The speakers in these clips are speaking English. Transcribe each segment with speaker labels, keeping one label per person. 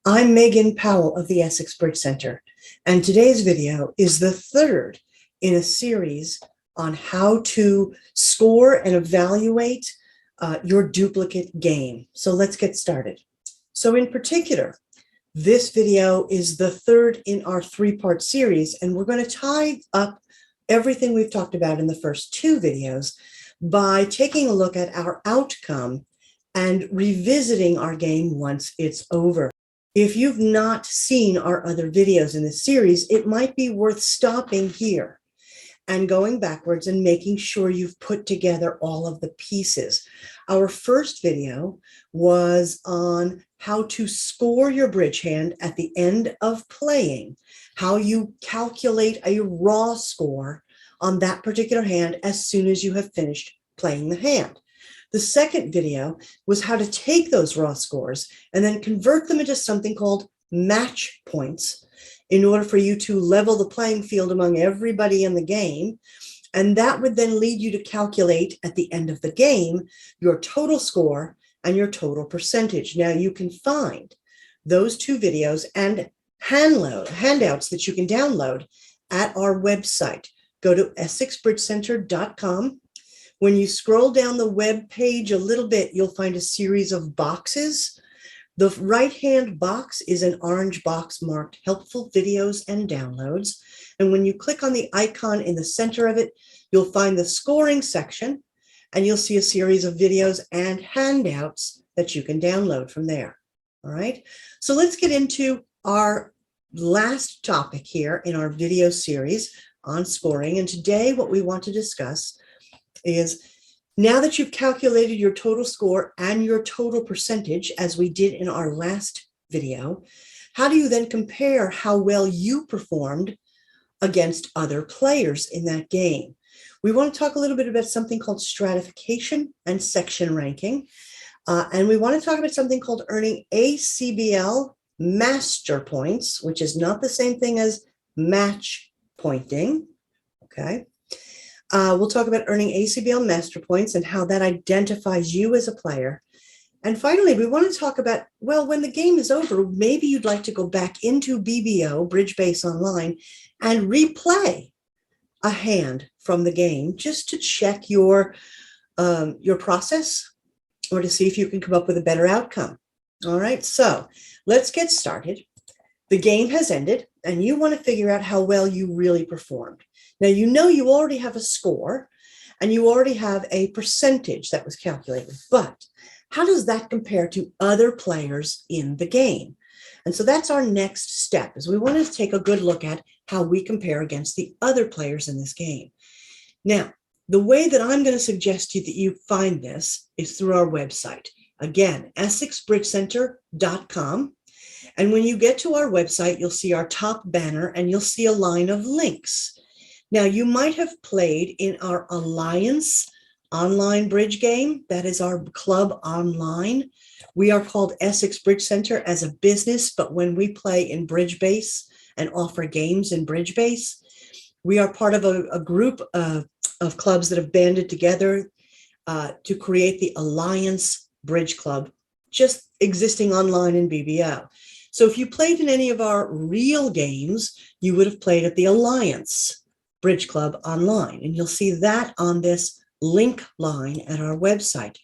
Speaker 1: I'm Megan Powell of the Essex Bridge Center, and today's video is the third in a series on how to score and evaluate your duplicate game. So let's get started. So in particular, this video is the third in our three-part series, and we're going to tie up everything we've talked about in the first two videos by taking a look at our outcome and revisiting our game once it's over. If you've not seen our other videos in this series, it might be worth stopping here and going backwards and making sure you've put together all of the pieces. Our first video was on how to score your bridge hand at the end of playing, how you calculate a raw score on that particular hand as soon as you have finished playing the hand. The second video was how to take those raw scores and then convert them into something called match points in order for you to level the playing field among everybody in the game. And that would then lead you to calculate at the end of the game your total score and your total percentage. Now you can find those two videos and handouts that you can download at our website. Go to EssexBridgeCenter.com. When you scroll down the web page a little bit, you'll find a series of boxes. The right-hand box is an orange box marked Helpful Videos and Downloads. And when you click on the icon in the center of it, you'll find the scoring section, and you'll see a series of videos and handouts that you can download from there. All right, so let's get into our last topic here in our video series on scoring. And today what we want to discuss is, now that you've calculated your total score and your total percentage, as we did in our last video, how do you then compare how well you performed against other players in that game? We want to talk a little bit about something called stratification and section ranking. And we want to talk about something called earning ACBL master points, which is not the same thing as match pointing, okay? We'll talk about earning ACBL master points and how that identifies you as a player. And finally, we want to talk about, well, when the game is over, maybe you'd like to go back into BBO, Bridge Base Online, and replay a hand from the game just to check your process or to see if you can come up with a better outcome. All right, so let's get started. The game has ended, and you want to figure out how well you really performed. Now, you know you already have a score, and you already have a percentage that was calculated, but how does that compare to other players in the game? And so that's our next step, is we want to take a good look at how we compare against the other players in this game. Now, the way that I'm going to suggest to you that you find this is through our website. Again, EssexBridgeCenter.com. And when you get to our website, you'll see our top banner and you'll see a line of links. Now, you might have played in our Alliance online bridge game. That is our club online. We are called Essex Bridge Center as a business, but when we play in Bridge Base and offer games in Bridge Base, we are part of a group of clubs that have banded together to create the Alliance Bridge Club, just existing online in BBO. So if you played in any of our real games, you would have played at the Alliance Bridge Club online, and you'll see that on this link line at our website.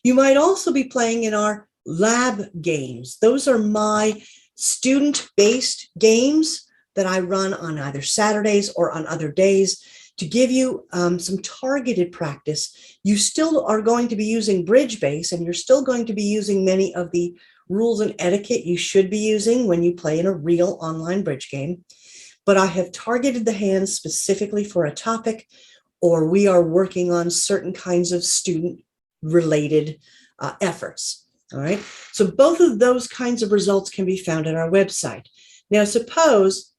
Speaker 1: You might also be playing in our lab games. Those are my student-based games that I run on either Saturdays or on other days to give you some targeted practice. You still are going to be using Bridge Base, and you're still going to be using many of the rules and etiquette you should be using when you play in a real online bridge game. But I have targeted the hands specifically for a topic, or we are working on certain kinds of student-related efforts. All right, so both of those kinds of results can be found at our website. Now, suppose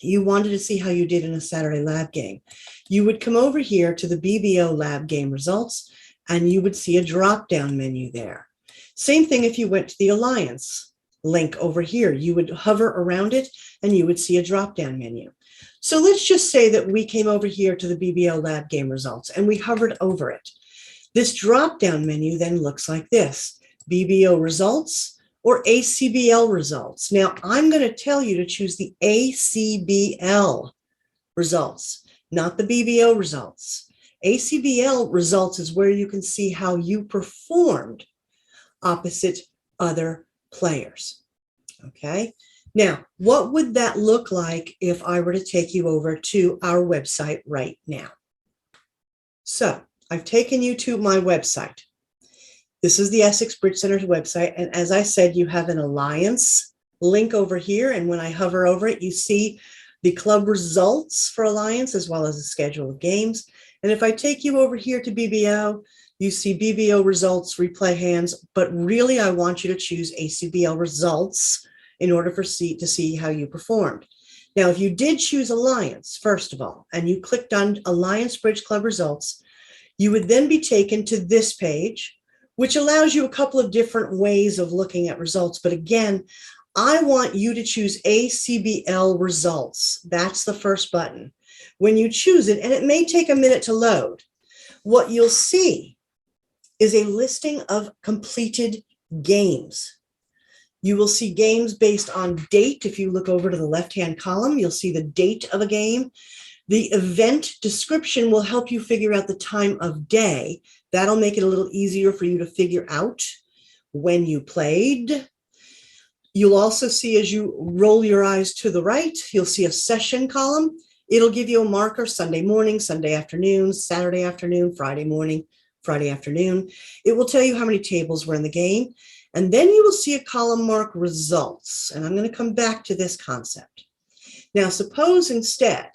Speaker 1: you wanted to see how you did in a Saturday lab game. You would come over here to the BBO lab game results, and you would see a drop-down menu there. Same thing if you went to the Alliance link over here. You would hover around it, and you would see a drop-down menu. So let's just say that we came over here to the BBO lab game results, and we hovered over it. This drop-down menu then looks like this: BBO results, or ACBL results. Now, I'm going to tell you to choose the ACBL results, not the BBO results. ACBL results is where you can see how you performed opposite other players. Okay. Now, what would that look like if I were to take you over to our website right now? So I've taken you to my website. This is the Essex Bridge Center's website. And as I said, you have an Alliance link over here. And when I hover over it, you see the club results for Alliance as well as a schedule of games. And if I take you over here to BBO, you see BBO results, replay hands, but really I want you to choose ACBL results in order to see how you performed. Now, if you did choose Alliance, first of all, and you clicked on Alliance Bridge Club results, you would then be taken to this page, which allows you a couple of different ways of looking at results. But again, I want you to choose ACBL results. That's the first button. When you choose it, and it may take a minute to load, what you'll see is a listing of completed games. You will see games based on date. If you look over to the left-hand column, you'll see the date of a game. The event description will help you figure out the time of day. That'll make it a little easier for you to figure out when you played. You'll also see, as you roll your eyes to the right, you'll see a session column. It'll give you a marker: Sunday morning, Sunday afternoon, Saturday afternoon, Friday morning, Friday afternoon. It will tell you how many tables were in the game. And then you will see a column marked results. And I'm going to come back to this concept. Now, suppose instead,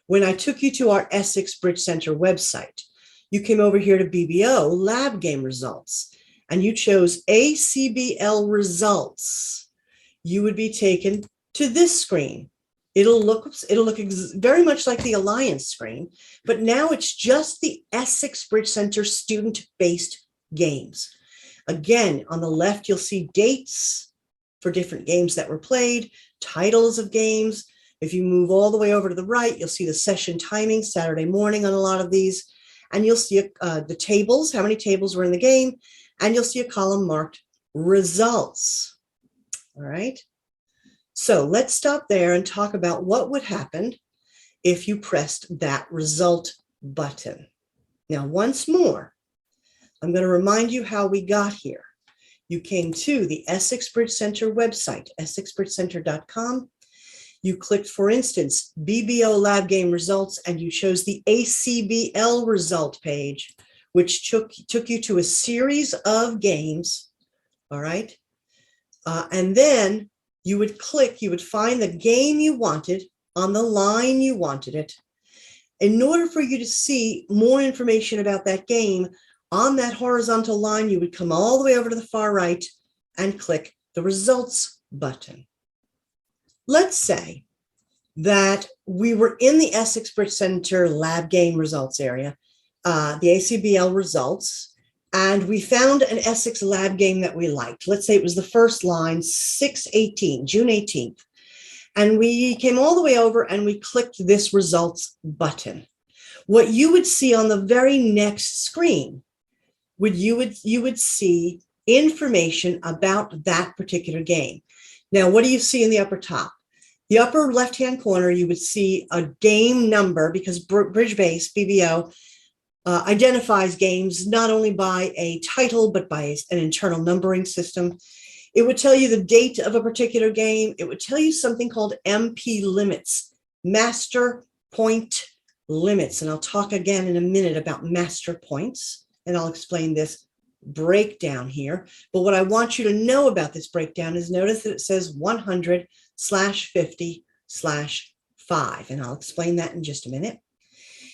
Speaker 1: when I took you to our Essex Bridge Center website, you came over here to BBO, lab game results, and you chose ACBL results. You would be taken to this screen. It'll look very much like the Alliance screen, but now it's just the Essex Bridge Center student-based games. Again, on the left, you'll see dates for different games that were played, titles of games. If you move all the way over to the right, you'll see the session timing, Saturday morning on a lot of these, and you'll see the tables, how many tables were in the game, and you'll see a column marked results. All right. So let's stop there and talk about what would happen if you pressed that result button. Now, once more, I'm going to remind you how we got here. You came to the Essex Bridge Center website, essexbridgecenter.com. You clicked, for instance, BBO lab game results, and you chose the ACBL result page, which took you to a series of games. All right. And then you would click, you would find the game you wanted on the line you wanted it. In order for you to see more information about that game, on that horizontal line, you would come all the way over to the far right and click the results button. Let's say that we were in the Essex Bridge Center lab game results area, the ACBL results, and we found an Essex lab game that we liked. Let's say it was the first line, 6/18, June 18th. And we came all the way over and we clicked this results button. What you would see on the very next screen, you would see information about that particular game. Now, what do you see in the upper top? The upper left-hand corner, you would see a game number, because BridgeBase, BBO, identifies games not only by a title, but by an internal numbering system. It would tell you the date of a particular game. It would tell you something called MP limits, master point limits. And I'll talk again in a minute about master points, and I'll explain this breakdown here. But what I want you to know about this breakdown is, notice that it says 100/50/5, and I'll explain that in just a minute.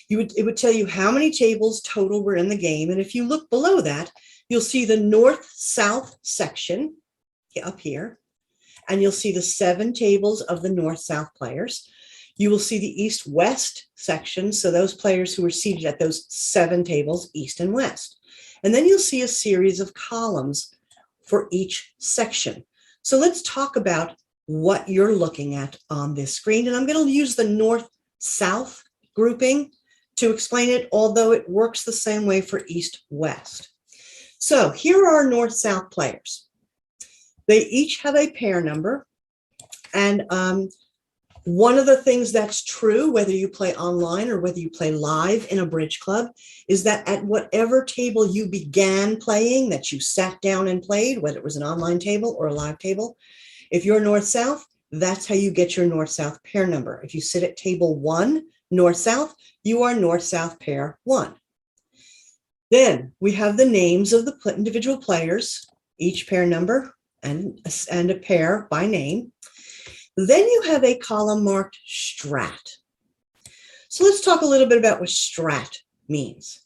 Speaker 1: It would tell you how many tables total were in the game. And if you look below that, you'll see the north-south section up here, and you'll see the 7 tables of the north-south players. You will see the east-west section, so those players who were seated at those 7 tables, east and west. And then you'll see a series of columns for each section. So let's talk about what you're looking at on this screen. And I'm going to use the north-south grouping to explain it, although it works the same way for east-west. So here are our north-south players. They each have a pair number. And one of the things that's true, whether you play online or whether you play live in a bridge club, is that at whatever table you began playing, that you sat down and played, whether it was an online table or a live table, if you're north-south, that's how you get your north-south pair number. If you sit at table 1, north-south, you are north-south pair 1. Then we have the names of the individual players, each pair number and a pair by name. Then you have a column marked strat. So let's talk a little bit about what strat means.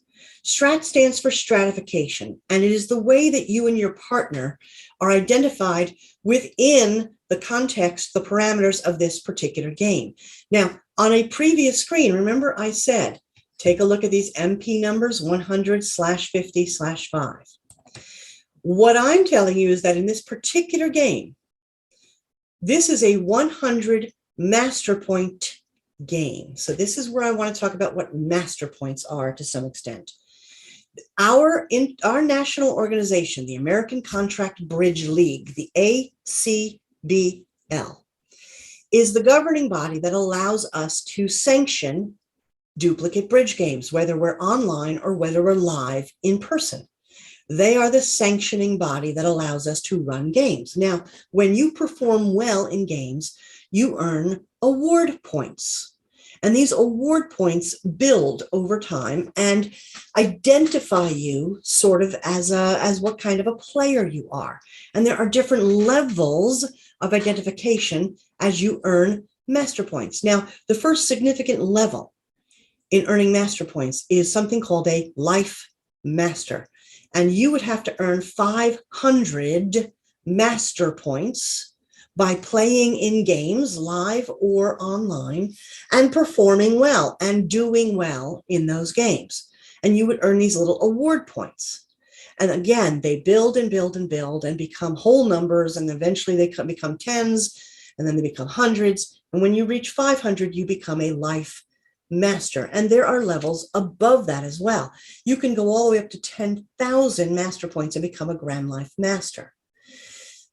Speaker 1: Strat stands for stratification, and it is the way that you and your partner are identified within the context, the parameters of this particular game. Now, on a previous screen, remember I said, take a look at these MP numbers, 100/50/5. What I'm telling you is that in this particular game, this is a 100 master point game. So this is where I want to talk about what master points are to some extent. Our national organization, the American Contract Bridge League, the ACBL, is the governing body that allows us to sanction duplicate bridge games, whether we're online or whether we're live in person. They are the sanctioning body that allows us to run games. Now, when you perform well in games, you earn award points. And these award points build over time and identify you sort of as what kind of a player you are. And there are different levels of identification as you earn master points. Now, the first significant level in earning master points is something called a life master. And you would have to earn 500 master points by playing in games, live or online, and performing well and doing well in those games. And you would earn these little award points. And again, they build and build and build and become whole numbers, and eventually they become tens, and then they become hundreds. And when you reach 500, you become a life master. And there are levels above that as well. You can go all the way up to 10,000 master points and become a Grand Life Master.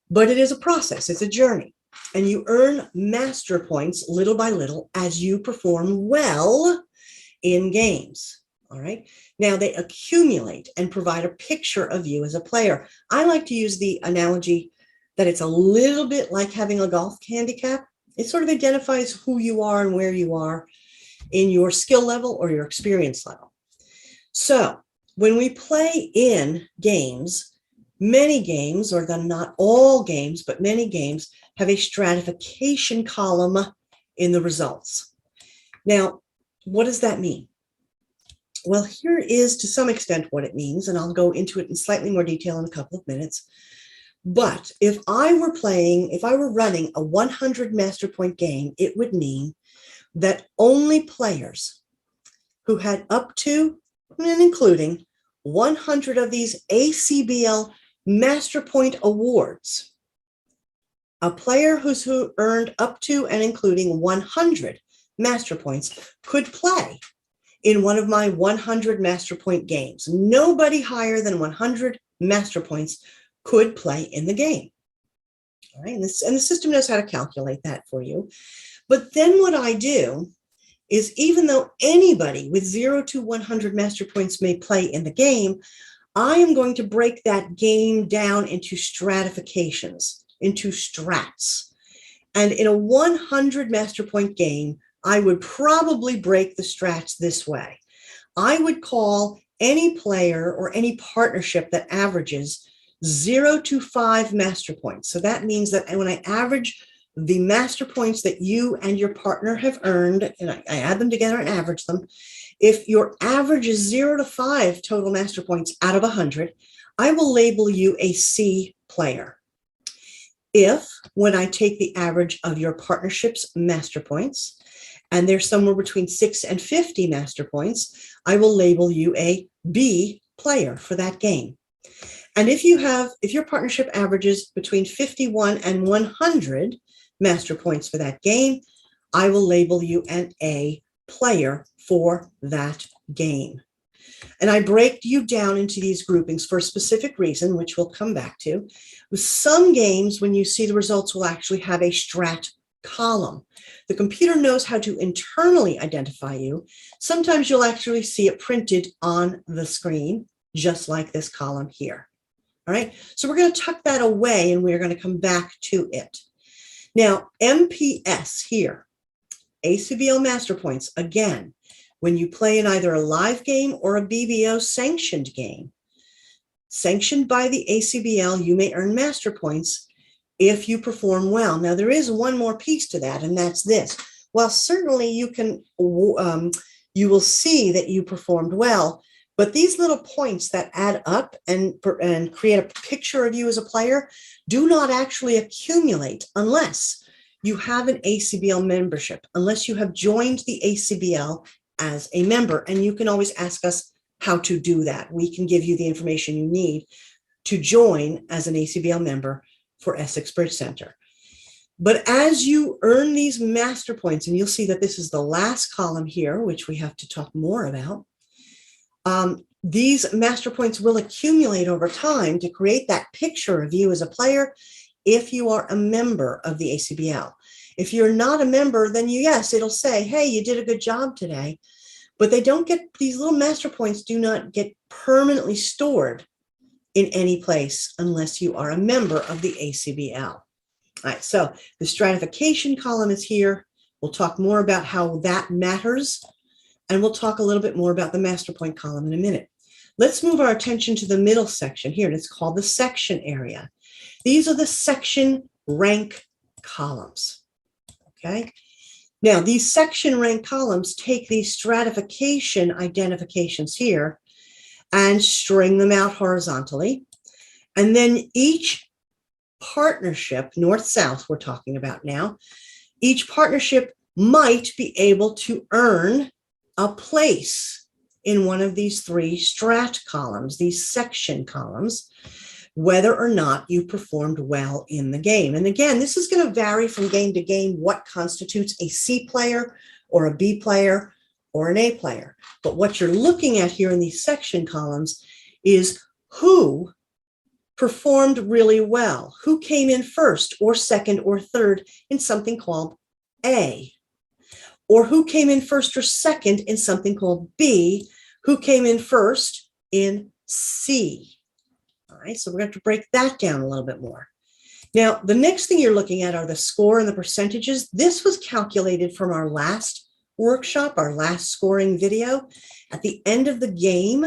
Speaker 1: But it is a process, it's a journey. And you earn master points little by little as you perform well in games. All right. Now they accumulate and provide a picture of you as a player. I like to use the analogy that it's a little bit like having a golf handicap. It sort of identifies who you are and where you are in your skill level or your experience level. So when we play in games, many games, or not all games, but many games have a stratification column in the results. Now, what does that mean? Well, here is to some extent what it means, and I'll go into it in slightly more detail in a couple of minutes. But if I were running a 100 master point game, it would mean that only players who had up to and including 100 of these ACBL Master Point Awards, a player who earned up to and including 100 Master Points could play in one of my 100 Master Point games. Nobody higher than 100 Master Points could play in the game. All right, and the system knows how to calculate that for you. But then what I do is, even though anybody with 0 to 100 master points may play in the game, I am going to break that game down into stratifications, into strats. And in a 100 master point game, I would probably break the strats this way. I would call any player or any partnership that averages 0 to 5 master points. So that means that when I average the master points that you and your partner have earned, and I add them together and average them, if your average is 0 to 5 total master points out of 100, I will label you a C player. If, when I take the average of your partnership's master points, and they're somewhere between 6 and 50 master points, I will label you a B player for that game. And if your partnership averages between 51 and 100 master points for that game, I will label you an A player for that game. And I break you down into these groupings for a specific reason, which we'll come back to. With some games, when you see the results, will actually have a strat column. The computer knows how to internally identify you. Sometimes you'll actually see it printed on the screen, just like this column here. All right, so we're going to tuck that away and we're going to come back to it. Now, MPS here, ACBL Master Points, again, when you play in either a live game or a BBO sanctioned game, sanctioned by the ACBL, you may earn Master Points if you perform well. Now, there is one more piece to that, and that's this. While certainly you can, you will see that you performed well, but these little points that add up and create a picture of you as a player do not actually accumulate unless you have an ACBL membership, unless you have joined the ACBL as a member. And you can always ask us how to do that. We can give you the information you need to join as an ACBL member for Essex Bridge Center. But as you earn these master points, and you'll see that this is the last column here, which we have to talk more about, these master points will accumulate over time to create that picture of you as a player if you are a member of the ACBL. If you're not a member, then yes, it'll say, hey, you did a good job today. But they don't get, these little master points do not get permanently stored in any place unless you are a member of the ACBL. All right, so the stratification column is here. We'll talk more about how that matters, and we'll talk a little bit more about the master point column in a minute. Let's move our attention to the middle section here, and it's called the section area. These are the section rank columns, okay? Now, these section rank columns take these stratification identifications here and string them out horizontally. And then each partnership, north-south we're talking about now, each partnership might be able to earn a place in one of these three strat columns, these section columns, whether or not you performed well in the game. And again, this is going to vary from game to game what constitutes a C player or a B player or an A player. But what you're looking at here in these section columns is who performed really well, who came in first or second or third in something called A, or who came in first or second in something called B, who came in first in C. All right, so we're going to have to break that down a little bit more. Now, the next thing you're looking at are the score and the percentages. This was calculated from our last workshop, our last scoring video. At the end of the game,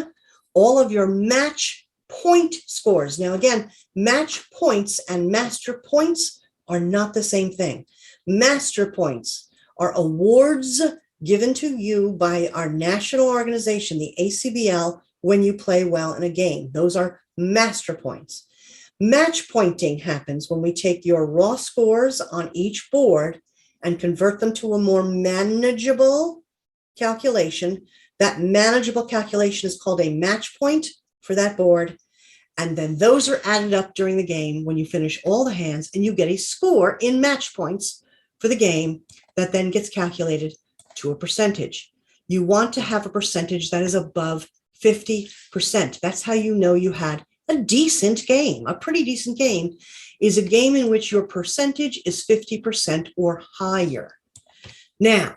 Speaker 1: all of your match point scores. Now, again, match points and master points are not the same thing. Master points are awards given to you by our national organization, the ACBL, when you play well in a game. Those are master points. Match pointing happens when we take your raw scores on each board and convert them to a more manageable calculation. That manageable calculation is called a match point for that board. And then those are added up during the game when you finish all the hands, and you get a score in match points for the game that then gets calculated to a percentage. You want to have a percentage that is above 50%. That's how you know you had a decent game. A pretty decent game is a game in which your percentage is 50% or higher. Now,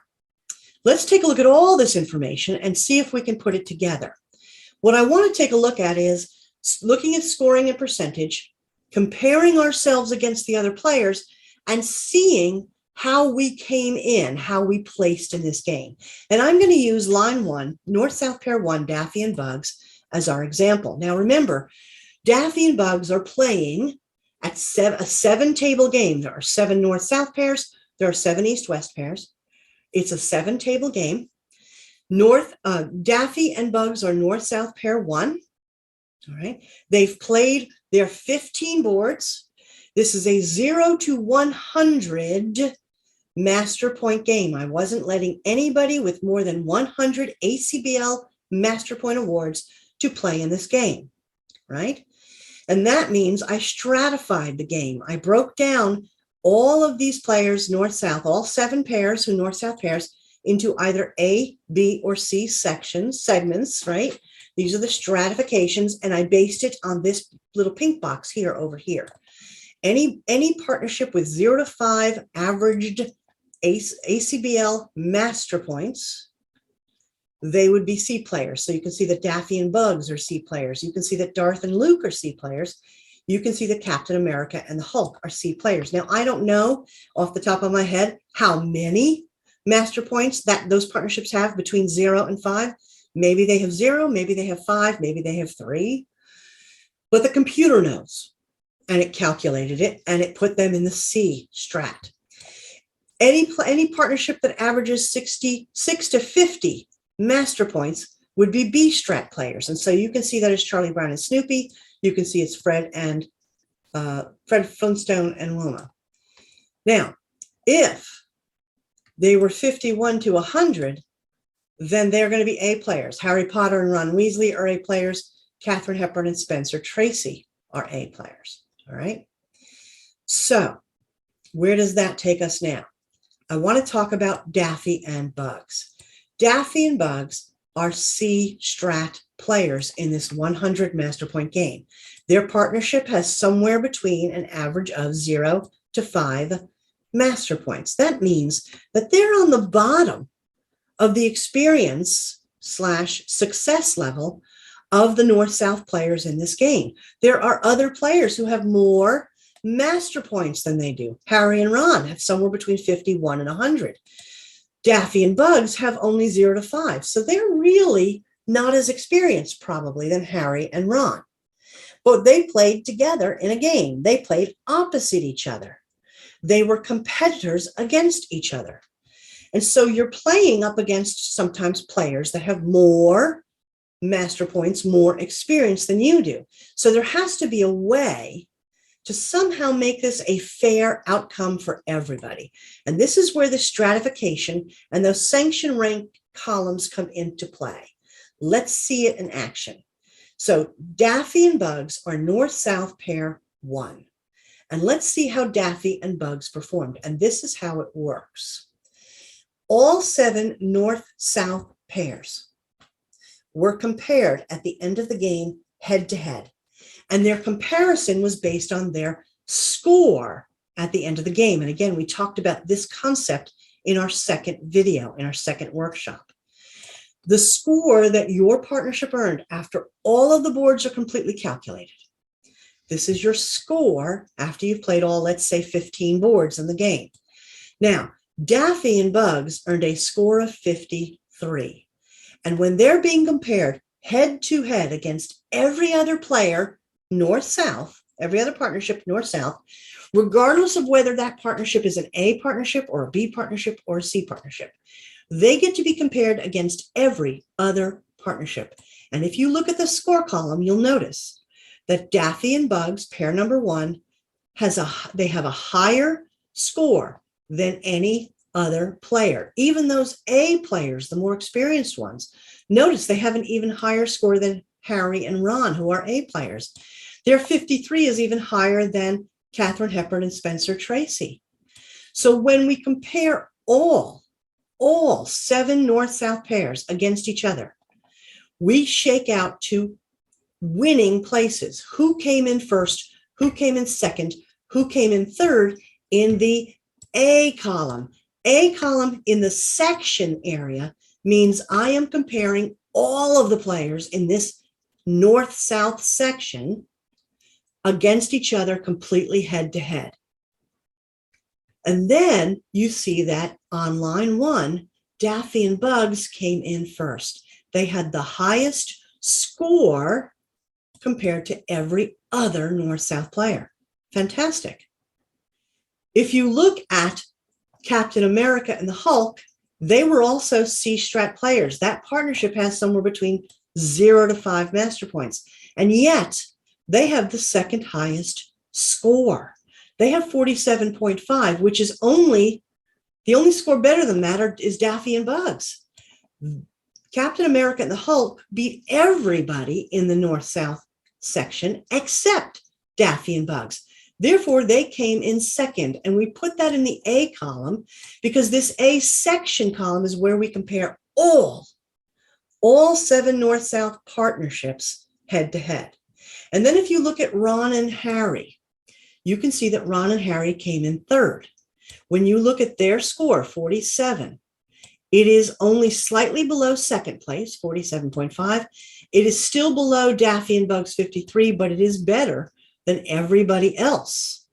Speaker 1: let's take a look at all this information and see if we can put it together. What I want to take a look at is looking at scoring and percentage, comparing ourselves against the other players, and seeing how we came in, how we placed in this game. And I'm going to use line 1, North-South Pair 1, Daffy and Bugs, as our example. Now remember, Daffy and Bugs are playing at a 7-table game. There are 7 North-South pairs. There are 7 East-West pairs. It's a 7-table game. Daffy and Bugs are North-South Pair 1. All right. They've played their 15 boards. This is a 0 to 100 master point game. I wasn't letting anybody with more than 100 ACBL master point awards to play in this game, right? And that means I stratified the game. I broke down all of these players, north-south, all 7 pairs who north-south pairs, into either A, B, or C segments, right? These are the stratifications, and I based it on this little pink box here over here. Any partnership with 0 to 5 averaged ACBL master points, they would be C players. So you can see that Daffy and Bugs are C players. You can see that Darth and Luke are C players. You can see that Captain America and the Hulk are C players. Now, I don't know off the top of my head how many master points that those partnerships have between 0 and 5. Maybe they have 0, maybe they have 5, maybe they have 3. But the computer knows, and it calculated it, and it put them in the C strat. Any partnership that averages 66 to 50 master points would be B strat players. And so you can see that it's Charlie Brown and Snoopy. You can see it's Fred Flintstone and Wilma. Now, if they were 51 to 100, then they're going to be A players. Harry Potter and Ron Weasley are A players. Katharine Hepburn and Spencer Tracy are A players. All right. So where does that take us now? I want to talk about Daffy and Bugs. Daffy and Bugs are C strat players in this 100 master point game. Their partnership has somewhere between an average of 0 to 5 master points. That means that they're on the bottom of the experience/success level of the North-South players in this game. There are other players who have more master points than they do. Harry and Ron have somewhere between 51 and 100. Daffy and Bugs have only 0 to 5. So they're really not as experienced probably than Harry and Ron. But they played together in a game. They played opposite each other. They were competitors against each other. And so you're playing up against sometimes players that have more master points, more experience than you do. So there has to be a way to somehow make this a fair outcome for everybody. And this is where the stratification and those sanction rank columns come into play. Let's see it in action. So Daffy and Bugs are North-South pair 1. And let's see how Daffy and Bugs performed. And this is how it works. All 7 North-South pairs were compared at the end of the game head to head. And their comparison was based on their score at the end of the game. And again, we talked about this concept in our second video, in our second workshop. The score that your partnership earned after all of the boards are completely calculated. This is your score after you've played all, let's say, 15 boards in the game. Now, Daffy and Bugs earned a score of 53. And when they're being compared head to head against every other player, North-South, every other partnership, North-South, regardless of whether that partnership is an A partnership or a B partnership or a C partnership, they get to be compared against every other partnership. And if you look at the score column, you'll notice that Daffy and Bugs, pair number 1, they have a higher score than any other player. Even those A players, the more experienced ones, notice they have an even higher score than Harry and Ron, who are A players. Their 53 is even higher than Katharine Hepburn and Spencer Tracy. So when we compare all 7 North-South pairs against each other, we shake out to winning places. Who came in first? Who came in second? Who came in third in the A column? A column in the section area means I am comparing all of the players in this North-South section against each other completely head to head. And then you see that on line 1, Daffy and Bugs came in first. They had the highest score compared to every other North-South player. Fantastic. If you look at Captain America and the Hulk, they were also C strat players. That partnership has somewhere between 0 to 5 master points. And yet they have the second highest score. They have 47.5, which is the only score better than that is Daffy and Bugs. Captain America and the Hulk beat everybody in the North-South section except Daffy and Bugs. Therefore, they came in second, and we put that in the A column because this A section column is where we compare all all 7 North-South partnerships head-to-head. And then if you look at Ron and Harry, you can see that Ron and Harry came in third. When you look at their score, 47, it is only slightly below second place, 47.5. It is still below Daffy and Bugs, 53, but it is better than everybody else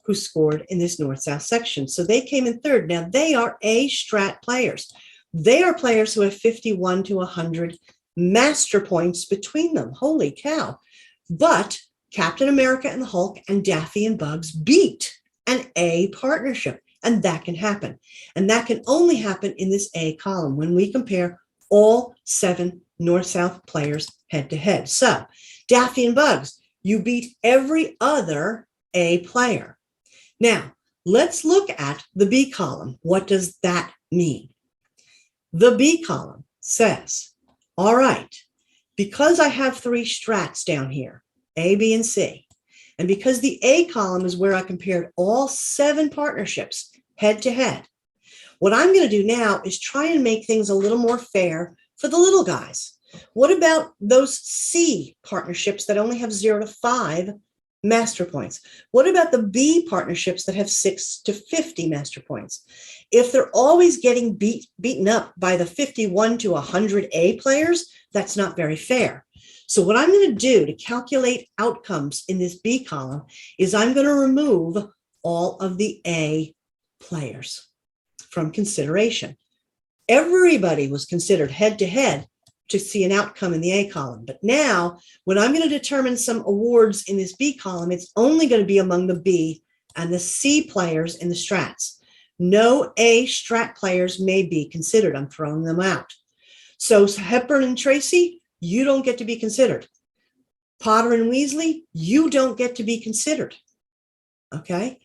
Speaker 1: who scored in this North-South section. So they came in third. Now, they are A strat players. They are players who have 51 to 100 master points between them. Holy cow. But Captain America and the Hulk and Daffy and Bugs beat an A partnership. And that can happen. And that can only happen in this A column when we compare all 7 North-South players head-to-head. So, Daffy and Bugs, you beat every other A player. Now, let's look at the B column. What does that mean? The B column says, all right, because I have 3 strats down here, A, B, and C, and because the A column is where I compared all 7 partnerships head-to-head, what I'm going to do now is try and make things a little more fair for the little guys. What about those C partnerships that only have 0 to 5 master points? What about the B partnerships that have 6 to 50 master points? If they're always getting beaten up by the 51 to 100 A players, that's not very fair. So what I'm going to do to calculate outcomes in this B column is I'm going to remove all of the A players from consideration. Everybody was considered head-to-head to see an outcome in the A column. But now, when I'm going to determine some awards in this B column, it's only going to be among the B and the C players in the strats. No A strat players may be considered. I'm throwing them out. So Hepburn and Tracy, you don't get to be considered. Potter and Weasley, you don't get to be considered. Okay?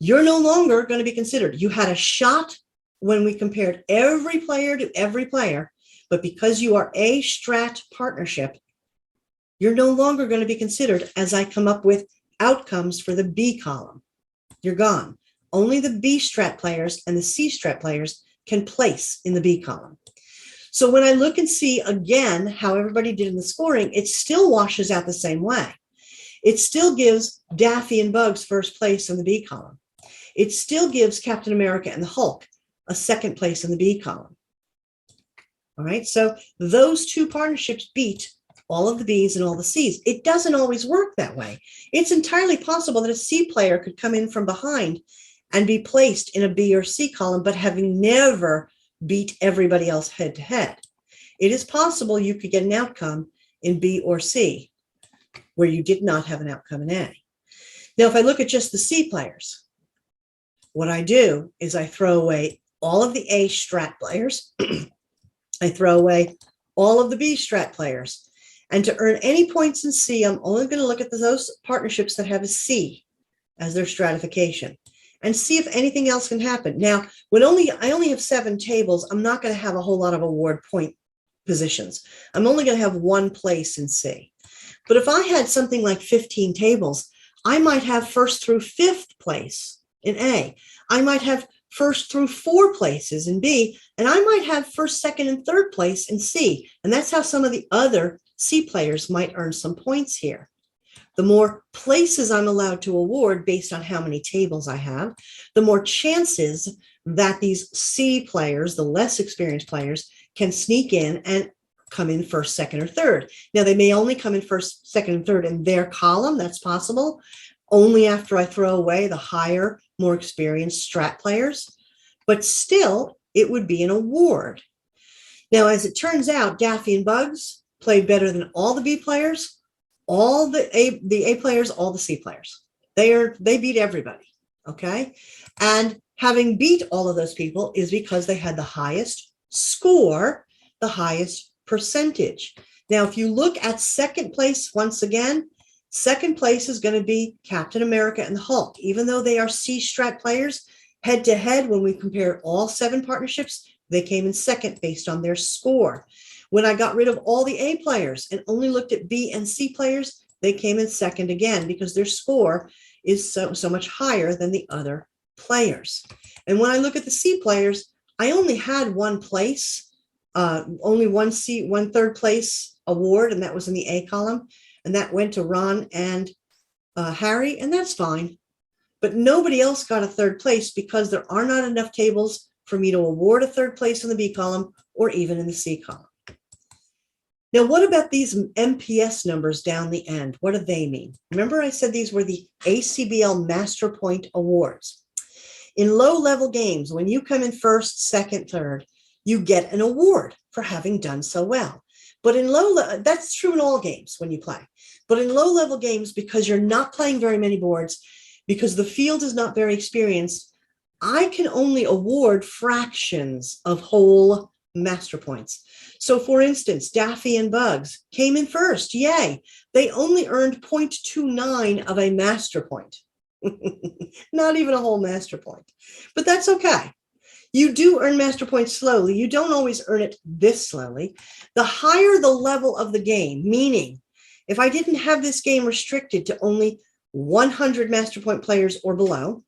Speaker 1: You're no longer going to be considered. You had a shot when we compared every player to every player, but because you are a strat partnership, you're no longer going to be considered as I come up with outcomes for the B column. You're gone. Only the B strat players and the C strat players can place in the B column. So when I look and see again how everybody did in the scoring, it still washes out the same way. It still gives Daffy and Bugs first place in the B column. It still gives Captain America and the Hulk a second place in the B column. All right, so those 2 partnerships beat all of the Bs and all the Cs. It doesn't always work that way. It's entirely possible that a C player could come in from behind and be placed in a B or C column, but having never beat everybody else head-to-head. It is possible you could get an outcome in B or C where you did not have an outcome in A. Now, if I look at just the C players, what I do is I throw away all of the A strat players. I throw away all of the B strat players. And to earn any points in C, I'm only going to look at those partnerships that have a C as their stratification and see if anything else can happen. Now, when I only have 7 tables, I'm not going to have a whole lot of award point positions. I'm only going to have 1 place in C. But if I had something like 15 tables, I might have first through 5th place in A. I might have first through 4 places in B, and I might have first, second, and third place in C. And that's how some of the other C players might earn some points here. The more places I'm allowed to award based on how many tables I have, the more chances that these C players, the less experienced players, can sneak in and come in first, second, or third. Now, they may only come in first, second, and third in their column. That's possible. Only after I throw away the higher, more experienced strat players. But still, it would be an award. Now, as it turns out, Daffy and Bugs played better than all the B players, all the A players, all the C players. They beat everybody, okay? And having beat all of those people is because they had the highest score, the highest percentage. Now, if you look at second place, once again, second place is going to be Captain America and the Hulk. Even though they are C strat players, head to head, when we compare all 7 partnerships, they came in second based on their score. When I got rid of all the A players and only looked at B and C players, they came in second again because their score is so much higher than the other players. And when I look at the C players, I only had 1 place only one third place award, and that was in the A column. And that went to Ron and Harry, and that's fine. But nobody else got a third place because there are not enough tables for me to award a third place in the B column or even in the C column. Now, what about these MPS numbers down the end? What do they mean? Remember I said these were the ACBL Master Point Awards. In low-level games, when you come in first, second, third, you get an award for having done so well. But in that's true in all games when you play. But in low-level games, because you're not playing very many boards, because the field is not very experienced, I can only award fractions of whole master points. So for instance, Daffy and Bugs came in first, yay. They only earned 0.29 of a master point. Not even a whole master point, but that's okay. You do earn master points slowly. You don't always earn it this slowly. The higher the level of the game, meaning if I didn't have this game restricted to only 100 master point players or below,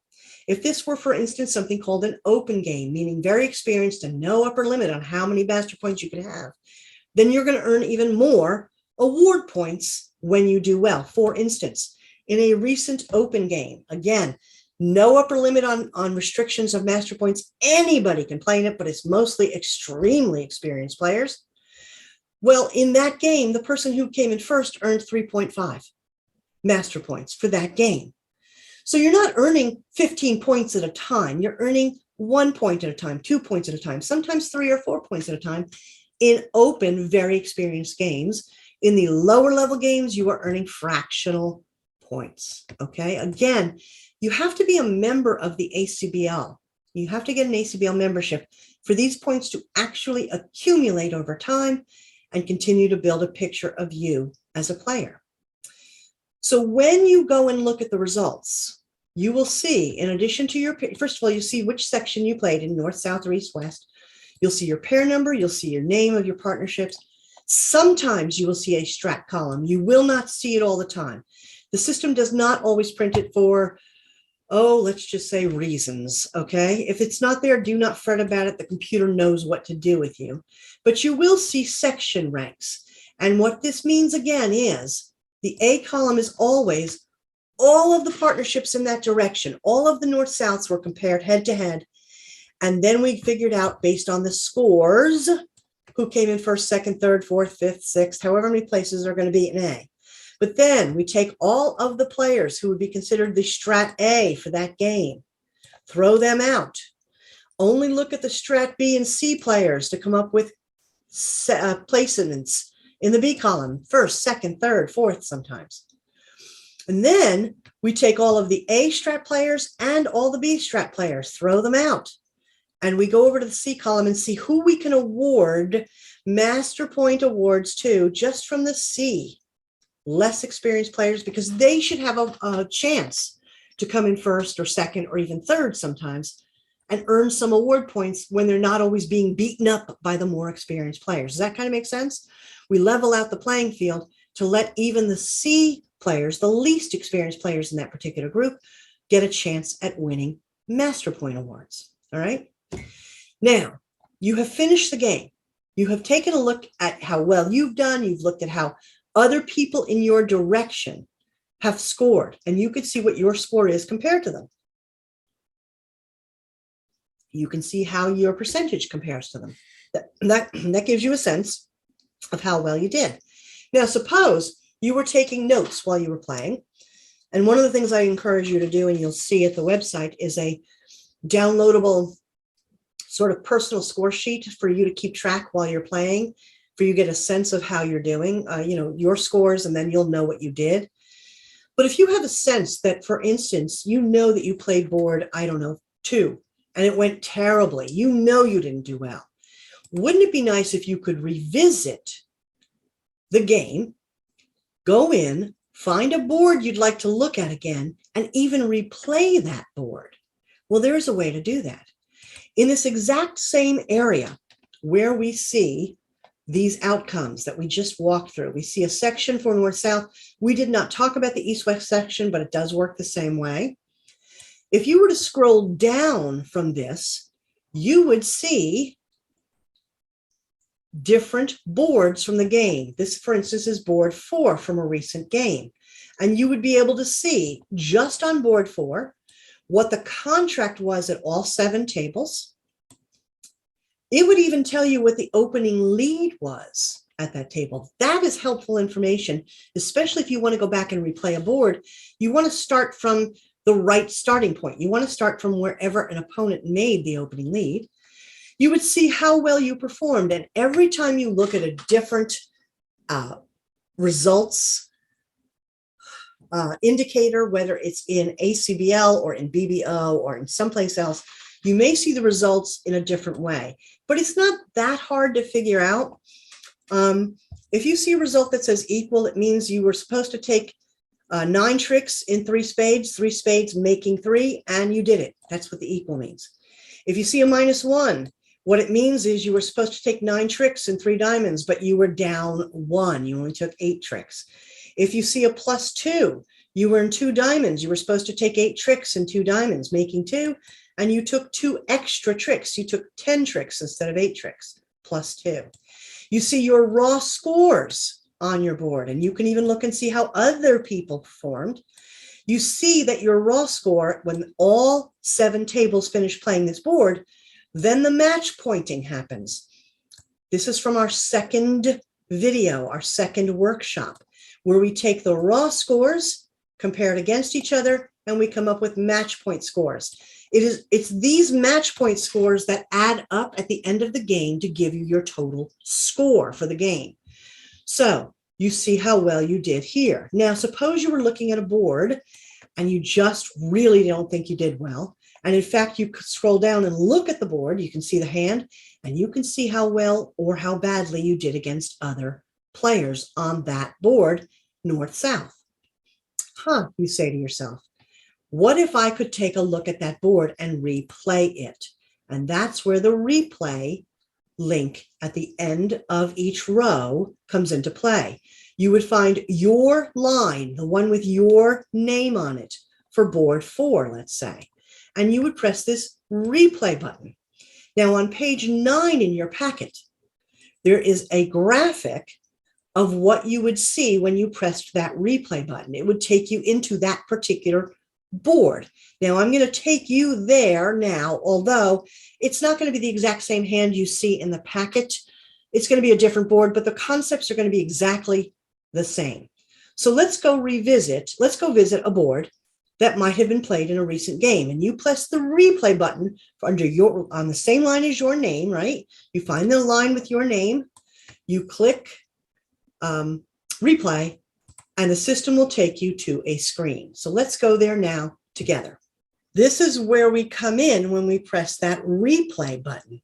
Speaker 1: if this were, for instance, something called an open game, meaning very experienced and no upper limit on how many master points you can have, then you're going to earn even more award points when you do well. For instance, in a recent open game, again, no upper limit on restrictions of master points. Anybody can play in it, but it's mostly extremely experienced players. Well, in that game, the person who came in first earned 3.5 master points for that game. So you're not earning 15 points at a time. You're earning 1 point at a time, 2 points at a time, sometimes 3 or 4 points at a time in open, very experienced games. In the lower level games, you are earning fractional points. Okay. Again, you have to be a member of the ACBL. You have to get an ACBL membership for these points to actually accumulate over time and continue to build a picture of you as a player. So when you go and look at the results, you will see, in addition to your, first of all, you see which section you played in, north, south, or east, west. You'll see your pair number. You'll see your name of your partnerships. Sometimes you will see a strat column. You will not see it all the time. The system does not always print it for, oh, let's just say reasons, okay? If it's not there, do not fret about it. The computer knows what to do with you. But you will see section ranks. And what this means, again, is the A column is always all of the partnerships in that direction. All of the north-souths were compared head-to-head. And then we figured out, based on the scores, who came in first, second, third, fourth, fifth, sixth, however many places are going to be in A. But then we take all of the players who would be considered the strat A for that game, throw them out, only look at the strat B and C players to come up with placements in the B column, first, second, third, fourth sometimes. And then we take all of the A strat players and all the B strat players, throw them out. And we go over to the C column and see who we can award master point awards to just from the C. Less experienced players, because they should have a chance to come in first or second or even third sometimes and earn some award points when they're not always being beaten up by the more experienced players. Does that kind of make sense? We level out the playing field to let even the C players, the least experienced players in that particular group, get a chance at winning master point awards. All right. Now, you have finished the game. You have taken a look at how well you've done. You've looked at how other people in your direction have scored, and you can see what your score is compared to them. You can see how your percentage compares to them. That gives you a sense of how well you did. Now, suppose you were taking notes while you were playing, and one of the things I encourage you to do, and you'll see at the website, is a downloadable sort of personal score sheet for you to keep track while you're playing, for you to get a sense of how you're doing, your scores, and then you'll know what you did. But if you have a sense that, for instance, you know that you played board, I don't know, 2, and it went terribly, you know you didn't do well, wouldn't it be nice if you could revisit the game, go in, find a board you'd like to look at again, and even replay that board? Well, there's a way to do that. In this exact same area where we see these outcomes that we just walked through, we see a section for north-south. We did not talk about the east-west section, but it does work the same way. If you were to scroll down from this, you would see different boards from the game. This, for instance, is board 4 from a recent game. And you would be able to see just on board 4 what the contract was at all 7 tables. It would even tell you what the opening lead was at that table. That is helpful information, especially if you want to go back and replay a board. You want to start from the right starting point. You want to start from wherever an opponent made the opening lead. You would see how well you performed. And every time you look at a different results indicator, whether it's in ACBL or in BBO or in someplace else, you may see the results in a different way. But it's not that hard to figure out. If you see a result that says equal, it means you were supposed to take 9 tricks in 3 spades making 3, and you did it. That's what the equal means. If you see a -1, what it means is you were supposed to take 9 tricks and 3 diamonds, but you were down 1. You only took 8 tricks. If you see a +2, you were in 2 diamonds. You were supposed to take 8 tricks and 2 diamonds, making 2, and you took 2 extra tricks. You took 10 tricks instead of 8 tricks, +2. You see your raw scores on your board, and you can even look and see how other people performed. You see that your raw score, when all 7 tables finish playing this board, then the match pointing happens. This is from our second video, our second workshop, where we take the raw scores, compare it against each other, and we come up with match point scores. It's these match point scores that add up at the end of the game to give you your total score for the game. So you see how well you did here. Now, suppose you were looking at a board and you just really don't think you did well. And in fact, you could scroll down and look at the board. You can see the hand, and you can see how well or how badly you did against other players on that board, north-south. You say to yourself, what if I could take a look at that board and replay it? And that's where the replay link at the end of each row comes into play. You would find your line, the one with your name on it, for board 4, let's say, and you would press this replay button. Now, on page 9 in your packet, there is a graphic of what you would see when you pressed that replay button. It would take you into that particular board. Now, I'm going to take you there now, although it's not going to be the exact same hand you see in the packet. It's going to be a different board, but the concepts are going to be exactly the same. So let's go visit a board that might have been played in a recent game. And you press the replay button on the same line as your name, right? You find the line with your name, you click replay, and the system will take you to a screen. So let's go there now together. This is where we come in when we press that replay button.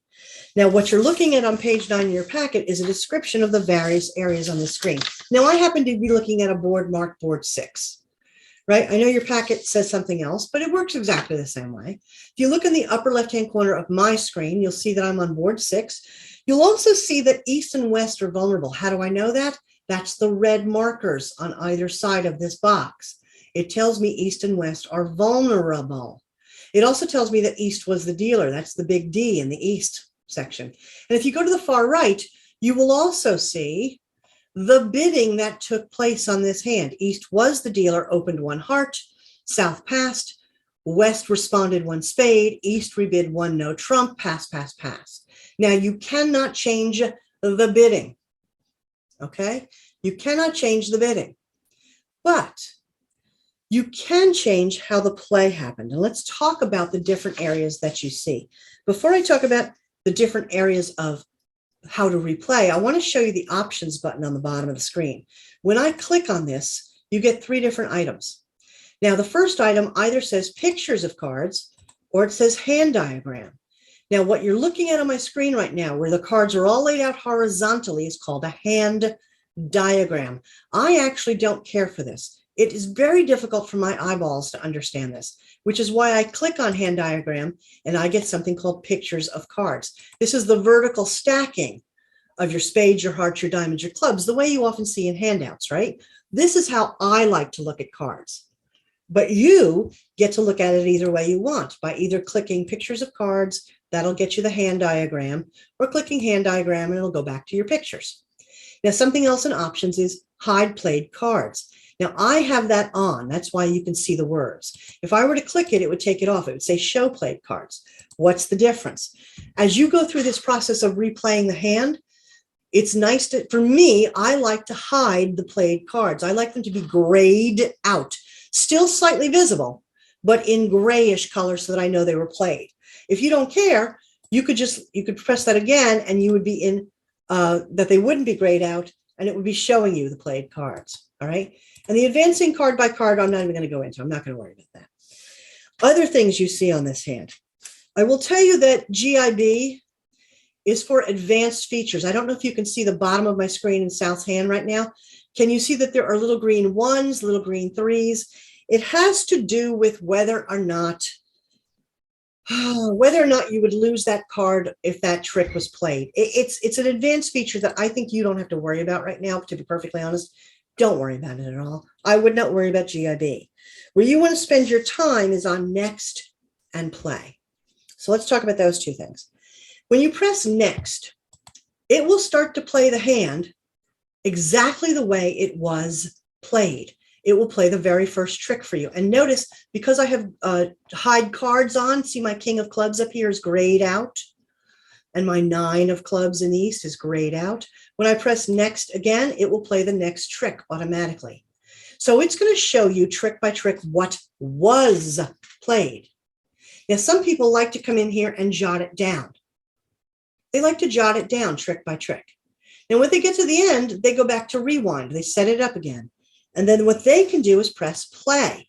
Speaker 1: Now, what you're looking at on page 9 in your packet is a description of the various areas on the screen. Now, I happen to be looking at a board marked board 6, right? I know your packet says something else, but it works exactly the same way. If you look in the upper left-hand corner of my screen, you'll see that I'm on board 6. You'll also see that east and west are vulnerable. How do I know that? That's the red markers on either side of this box. It tells me east and west are vulnerable. It also tells me that east was the dealer. That's the big D in the east section. And if you go to the far right, you will also see the bidding that took place on this hand. East was the dealer, opened 1 heart, south passed, west responded 1 spade, east rebid 1 no trump, pass, pass, pass. Now, you cannot change the bidding. Okay, you cannot change the bidding, but you can change how the play happened. And let's talk about the different areas that you see. Before I talk about the different areas of how to replay, I want to show you the options button on the bottom of the screen. When I click on this, you get 3 different items. Now, the first item either says pictures of cards or it says hand diagram. Now, what you're looking at on my screen right now, where the cards are all laid out horizontally, is called a hand diagram. I actually don't care for this. It is very difficult for my eyeballs to understand this, which is why I click on hand diagram and I get something called pictures of cards. This is the vertical stacking of your spades, your hearts, your diamonds, your clubs, the way you often see in handouts, right? This is how I like to look at cards. But you get to look at it either way you want, by either clicking pictures of cards That'll get you the hand diagram, or clicking hand diagram and it'll go back to your pictures. Now, something else in options is hide played cards. Now, I have that on. That's why you can see the words. If I were to click it, it would take it off. It would say show played cards. What's the difference? As you go through this process of replaying the hand, it's nice to, for me, I like to hide the played cards. I like them to be grayed out, still slightly visible, but in grayish color so that I know they were played. If you don't care, you could press that again and you would be in, that they wouldn't be grayed out and it would be showing you the played cards. All right. And the advancing card by card, I'm not even going to go into. I'm not going to worry about that. Other things you see on this hand. I will tell you that GIB is for advanced features. I don't know if you can see the bottom of my screen in Sal's hand right now. Can you see that there are little green 1s, little green 3s? It has to do with whether or not you would lose that card if that trick was played. It's an advanced feature that I think you don't have to worry about right now, to be perfectly honest. Don't worry about it at all. I would not worry about GIB. Where you want to spend your time is on next and play. So let's talk about those two things. When you press next, it will start to play the hand exactly the way it was played. It will play the very first trick for you. And notice, because I have hide cards on, see my king of clubs up here is grayed out, and my 9 of clubs in the east is grayed out. When I press next again, it will play the next trick automatically. So it's going to show you trick by trick what was played. Now, some people like to come in here and jot it down. They like to jot it down trick by trick. Now, when they get to the end, they go back to rewind. They set it up again. And then what they can do is press play.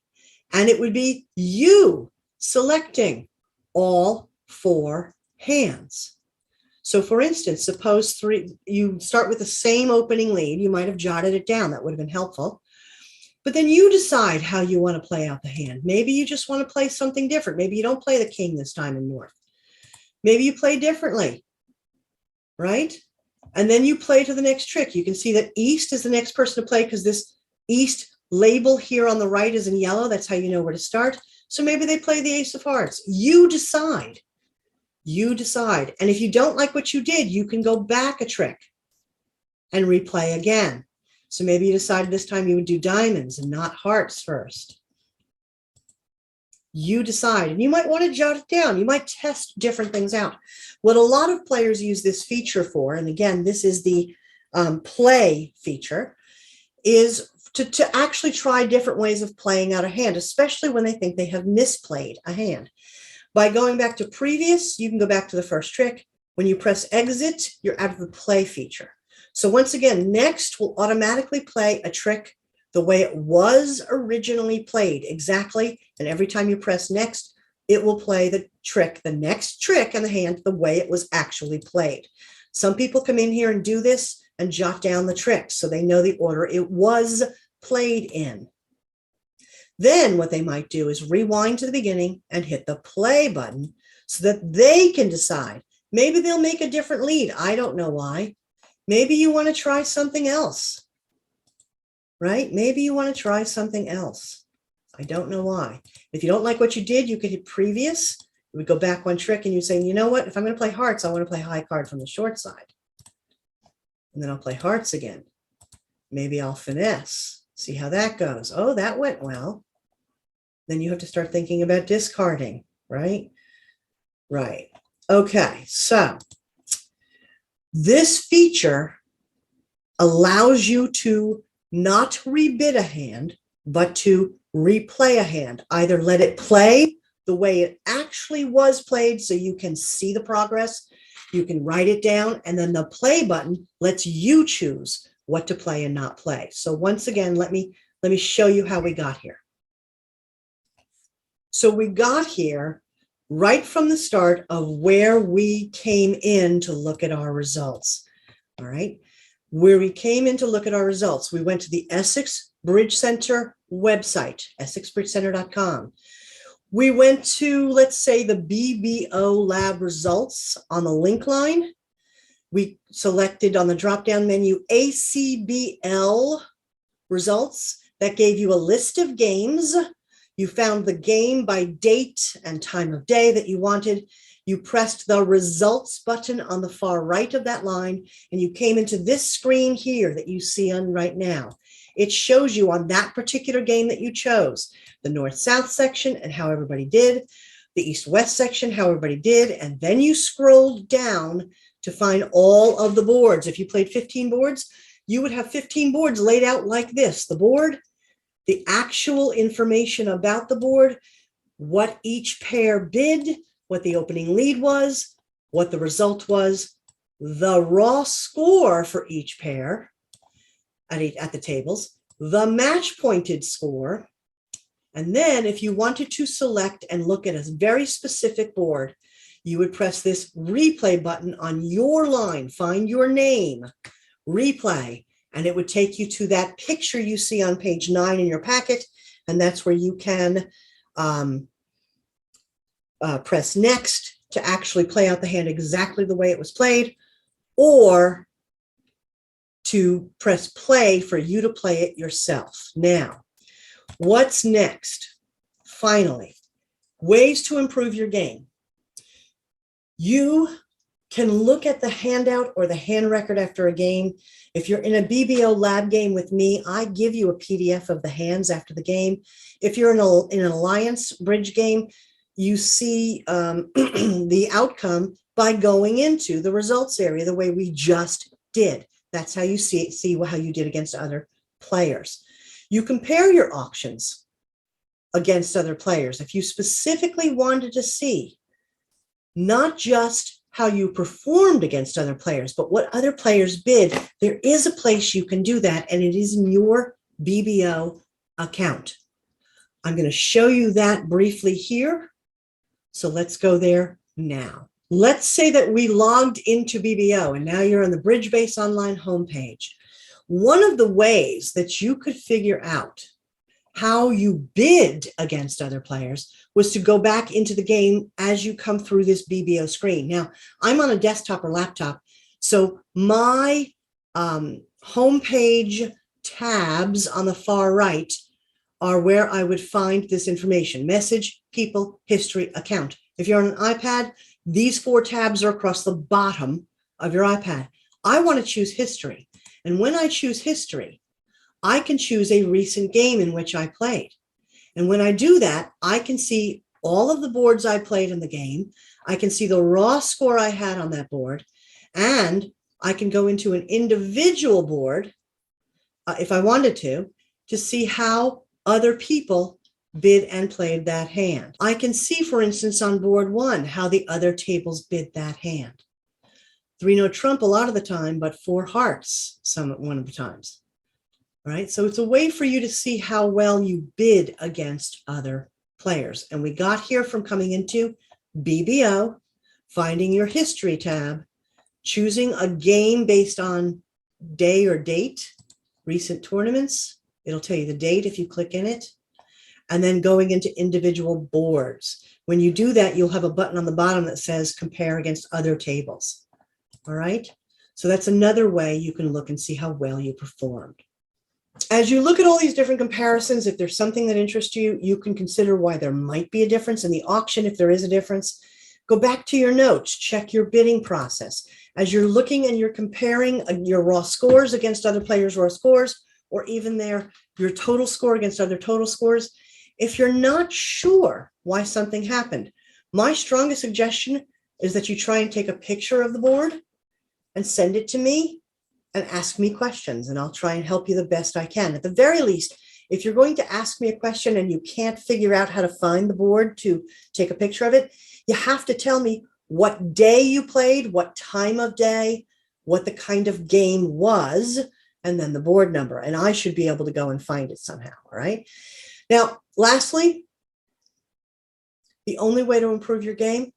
Speaker 1: And it would be you selecting all 4 hands. So for instance, suppose you start with the same opening lead. You might have jotted it down. That would have been helpful. But then you decide how you want to play out the hand. Maybe you just want to play something different. Maybe you don't play the king this time in north. Maybe you play differently, right? And then you play to the next trick. You can see that east is the next person to play because this east label here on the right is in yellow. That's how you know where to start. So maybe they play the ace of hearts. You decide. You decide. And if you don't like what you did, you can go back a trick and replay again. So maybe you decided this time you would do diamonds and not hearts first. You decide, and you might want to jot it down. You might test different things out. What a lot of players use this feature for, and again, this is the play feature, is to actually try different ways of playing out a hand, especially when they think they have misplayed a hand. By going back to previous, you can go back to the first trick. When you press exit, you're out of the play feature. So once again, next will automatically play a trick the way it was originally played, exactly. And every time you press next, it will play the trick, the next trick in the hand, the way it was actually played. Some people come in here and do this and jot down the tricks so they know the order it was played in. Then what they might do is rewind to the beginning and hit the play button so that they can decide. Maybe they'll make a different lead. I don't know why. Maybe you want to try something else, right? Maybe you want to try something else. I don't know why. If you don't like what you did, you could hit previous. You would go back one trick and you say, you know what? If I'm going to play hearts, I want to play high card from the short side. And then I'll play hearts again. Maybe I'll finesse. See how that goes. Oh, that went well. Then you have to start thinking about discarding, right? Right. Okay, so this feature allows you to not rebid a hand, but to replay a hand. Either let it play the way it actually was played so you can see the progress, you can write it down, and then the play button lets you choose what to play and not play. So once again, let me show you how we got here. So we got here right from the start of where we came in to look at our results. All right. Where we came in to look at our results, we went to the Essex Bridge Center website, essexbridgecenter.com. We went to, let's say, the BBO lab results on the link line. We selected on the drop-down menu ACBL results. That gave you a list of games. You found the game by date and time of day that you wanted, You pressed the results button on the far right of that line, and you came into this screen here that you see on right now. It shows you on that particular game that you chose, the north-south section and how everybody did, the east-west section, how everybody did, and then you scrolled down to find all of the boards. If you played 15 boards, you would have 15 boards laid out like this. The board, the actual information about the board, what each pair bid, what the opening lead was, what the result was, the raw score for each pair at the tables, the match pointed score, and then if you wanted to select and look at a very specific board, you would press this replay button on your line, find your name, replay, and it would take you to that picture you see on page 9 in your packet, and that's where you can press next to actually play out the hand exactly the way it was played, or to press play for you to play it yourself. Now, what's next? Finally, ways to improve your game. You can look at the handout or the hand record after a game. If you're in a BBO lab game with me, I give you a PDF of the hands after the game. If you're in an Alliance bridge game, you see the outcome by going into the results area the way we just did. That's how you see how you did against other players. You compare your auctions against other players. If you specifically wanted to see not just how you performed against other players, but what other players bid, there is a place you can do that, and it is in your BBO account. I'm going to show you that briefly here. So let's go there now. Let's say that we logged into BBO and now you're on the BridgeBase Online homepage. One of the ways that you could figure out how you bid against other players was to go back into the game as you come through this BBO screen. Now, I'm on a desktop or laptop, so my homepage tabs on the far right are where I would find this information: message, people, history, account. If you're on an iPad, these 4 tabs are across the bottom of your iPad. I want to choose history. And when I choose history, I can choose a recent game in which I played. And when I do that, I can see all of the boards I played in the game. I can see the raw score I had on that board. And I can go into an individual board, if I wanted to see how other people bid and played that hand. I can see, for instance, on board 1, how the other tables bid that hand. 3-no trump a lot of the time, but 4 hearts one of the times. All right, so it's a way for you to see how well you bid against other players. And we got here from coming into BBO, finding your history tab, choosing a game based on day or date, recent tournaments. It'll tell you the date if you click in it. And then going into individual boards. When you do that, you'll have a button on the bottom that says compare against other tables. All right, so that's another way you can look and see how well you performed. As you look at all these different comparisons, if there's something that interests you, you can consider why there might be a difference in the auction. If there is a difference, go back to your notes, check your bidding process. As you're looking and you're comparing your raw scores against other players' raw scores, or even your total score against other total scores, if you're not sure why something happened, my strongest suggestion is that you try and take a picture of the board and send it to me and ask me questions, and I'll try and help you the best I can. At the very least, if you're going to ask me a question and you can't figure out how to find the board to take a picture of it, you have to tell me what day you played, what time of day, what the kind of game was, and then the board number, and I should be able to go and find it somehow, all right? Now, lastly, the only way to improve your game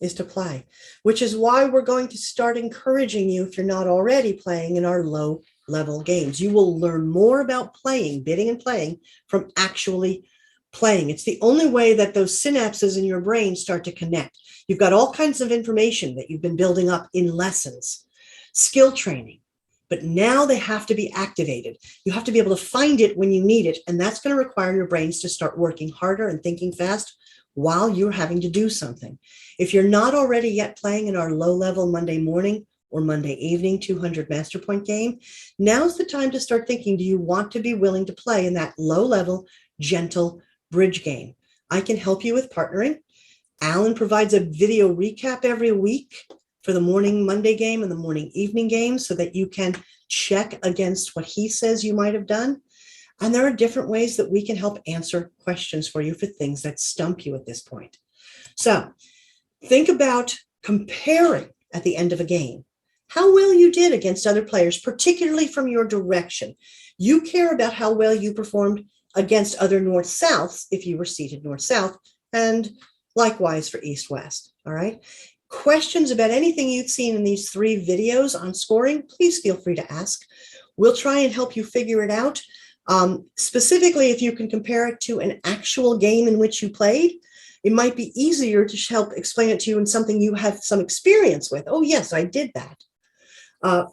Speaker 1: is to play, which is why we're going to start encouraging you, if you're not already playing, in our low-level games. You will learn more about playing, bidding and playing, from actually playing. It's the only way that those synapses in your brain start to connect. You've got all kinds of information that you've been building up in lessons, skill training, but now they have to be activated. You have to be able to find it when you need it, and that's going to require your brains to start working harder and thinking fast, while you're having to do something. If you're not already yet playing in our low-level Monday morning or Monday evening 200 Master Point game, now's the time to start thinking, do you want to be willing to play in that low-level, gentle bridge game? I can help you with partnering. Alan provides a video recap every week for the morning Monday game and the morning evening game so that you can check against what he says you might have done. And there are different ways that we can help answer questions for you for things that stump you at this point. So think about comparing at the end of a game how well you did against other players, particularly from your direction. You care about how well you performed against other north-souths if you were seated north-south, and likewise for east-west, all right? Questions about anything you've seen in these 3 videos on scoring, please feel free to ask. We'll try and help you figure it out. Specifically, if you can compare it to an actual game in which you played, it might be easier to help explain it to you in something you have some experience with. Oh, yes, I did that,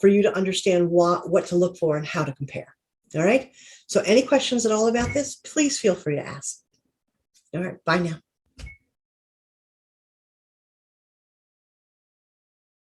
Speaker 1: for you to understand what to look for and how to compare. All right. So any questions at all about this, please feel free to ask. All right. Bye now.